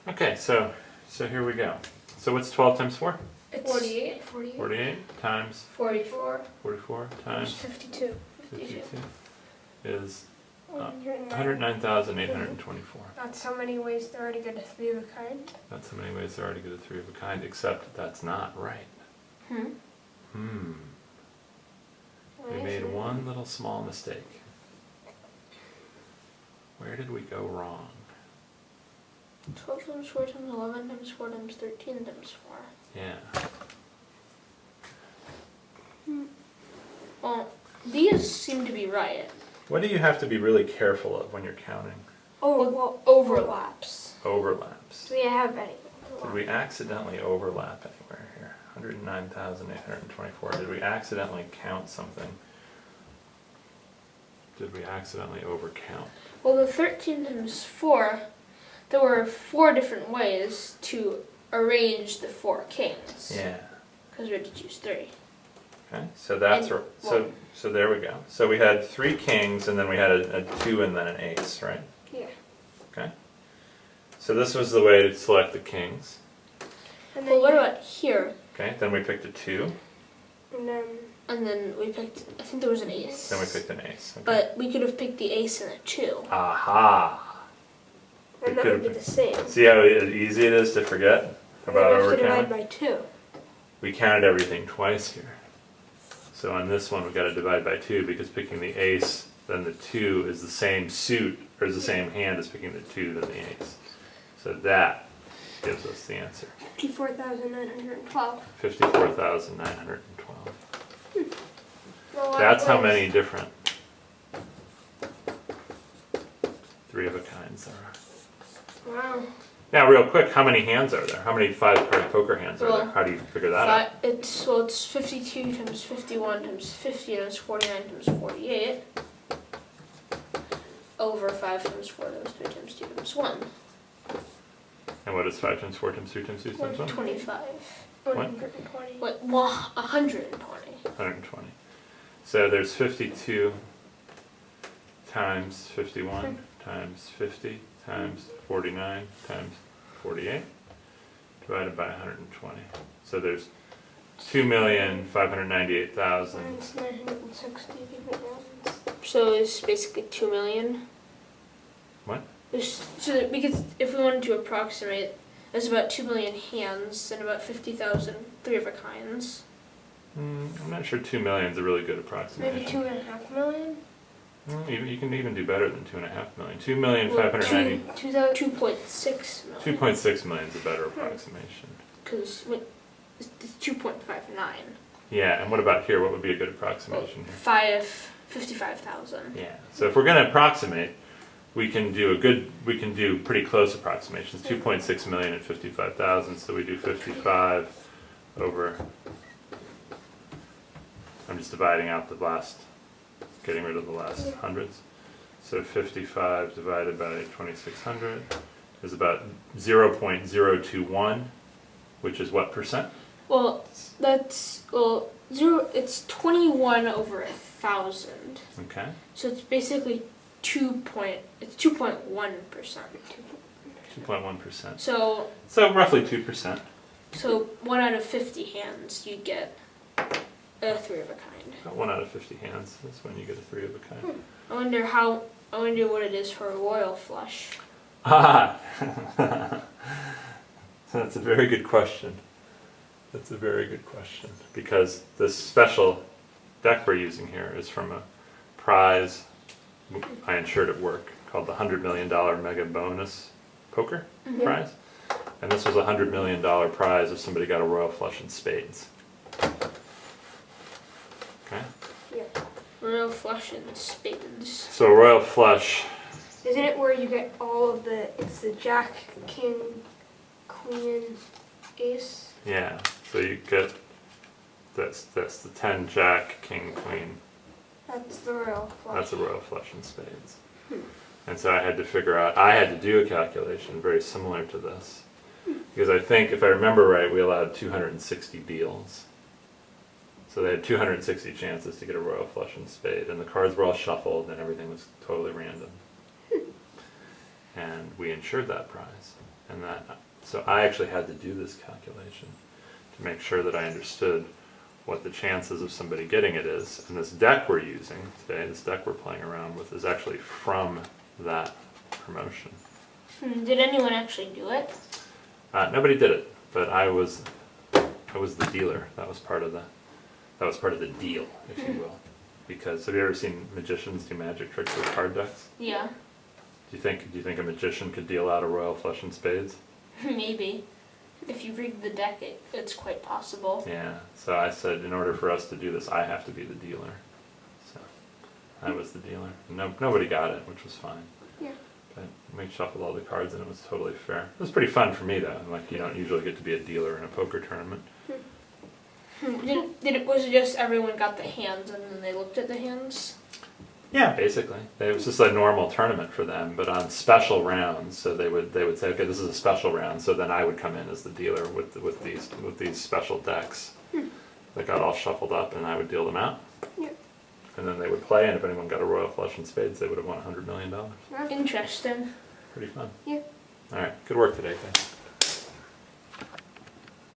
Okay, so here we go. So what's 12 times 4? It's 48. 48 times 44. 44 times 52. 52 is 109. 109,824. That's so many ways to already get a 3 of a kind. That's how many ways to already get a 3 of a kind, except that's not right. We made one little small mistake. Where did we go wrong? 12 times 4 times 11 times 4 times 13 times 4. Yeah. Well, these seem to be right. What do you have to be really careful of when you're counting? Oh, well, Overlaps. Overlaps. do we have any? Did we accidentally overlap anywhere here? 109,824. Did we accidentally count something? Did we accidentally overcount? Well, the 13 times 4, there were 4 different ways to arrange the 4 kings. Yeah. Because we had to choose 3. Okay, so that's And, so there we go. So we had 3 kings, and then we had a 2 and then an ace, right? Yeah. Okay. So this was the way to select the kings. And Well, what about here? Okay, then we picked a 2. And then We picked, I think there was an ace. Then we picked an ace. Okay. But we could have picked the ace and a 2. Aha! and that would be the same. See how easy it is to forget about We have to divide overcounting? by 2. We counted everything twice here. So on this one, we've got to divide by 2 because picking the ace, then the 2 is the same suit, or is the same hand as picking the 2 than the ace. So that gives us the answer. 54,912. 54,912. Well, That's how many different 3 of a kinds there are. Wow. Now, real quick, how many hands are there? How many 5-card poker hands are there? How do you figure that out? It's 52 times 51 times 50 times 49 times 48 over 5 times 4 times 3 times 2 times 1. And what is 5 times 4 times 3 times 2 times 1? 25. 120. What? Well, 120. 120. So there's 52 times 51 times 50 times 49 times 48 divided by 120. So there's 2,598,000. Minus 960 different ones. So it's basically 2 million. What? Because if we wanted to approximate, there's about 2 million hands and about 50,000 3 of a kinds. I'm not sure 2 million is a really good Maybe approximation. 2.5 million? You can even do better than 2.5 million. 2,590,000. 2.6 million. 2.6 million is a better approximation. Because it's 2.59. Yeah, and what about here? What would be a good approximation here? 55,000. Yeah. So if we're going to approximate, we can do pretty close approximations. 2.6 million and 55,000. So we do 55 over. I'm just dividing out the last, getting rid of the last hundreds. So 55 divided by 2,600 is about 0.021, which is what percent? Well, it's 21 over 1,000. Okay. So it's basically 2.1%. 2.1%. So Roughly 2%. 1 out of 50 hands you get a 3 of a kind. About 1 out of 50 hands is when you get a 3 of a kind. I wonder what it is for a royal flush. Ah! That's a very good question. That's a very good question. Because this special deck we're using here is from a prize I insured at work called the $100 million Mega Bonus Poker Prize. And this was a $100 million prize if somebody got a royal flush in spades. Okay? Yeah. Royal flush and spades. So a royal flush. Isn't it where you get all of it's the jack, king, queen, ace? Yeah. So you get this, the 10 jack, king, queen. That's the royal flush. That's a royal flush in spades. And so I had to I had to do a calculation very similar to this. Because I think, if I remember right, we allowed 260 deals. So they had 260 chances to get a royal flush in spade. And the cards were all shuffled and everything was totally random. And we insured that prize. and that, so I actually had to do this calculation to make sure that I understood what the chances of somebody getting it is. And this deck we're using today, this deck we're playing around with, is actually from that promotion. Did anyone actually do it? Nobody did it, but I was the dealer. That was part of the deal, if you will. Because have you ever seen magicians do magic tricks with card decks? Yeah, Do you think a magician could deal out a royal flush and spades? maybe. If you rig the deck, it's quite possible. Yeah. So I said, in order for us to do this, I have to be the dealer. So I was the dealer. Nobody got it, which was fine. Yeah. But we shuffled all the cards, and it was totally fair. It was pretty fun for me, though. Like, you don't usually get to be a dealer in a poker tournament. Was it just everyone got the hands and then they looked at the hands? Yeah, basically. It was just a normal tournament for them, but on special rounds. So they would say, okay, this is a special round. So then I would come in as the dealer with these special decks that got all shuffled up, and I would deal them out. Yeah. And then they would play, and if anyone got a royal flush and spades, they would have won $100 million. Interesting. Pretty fun. Yeah. All right, good work today, guys.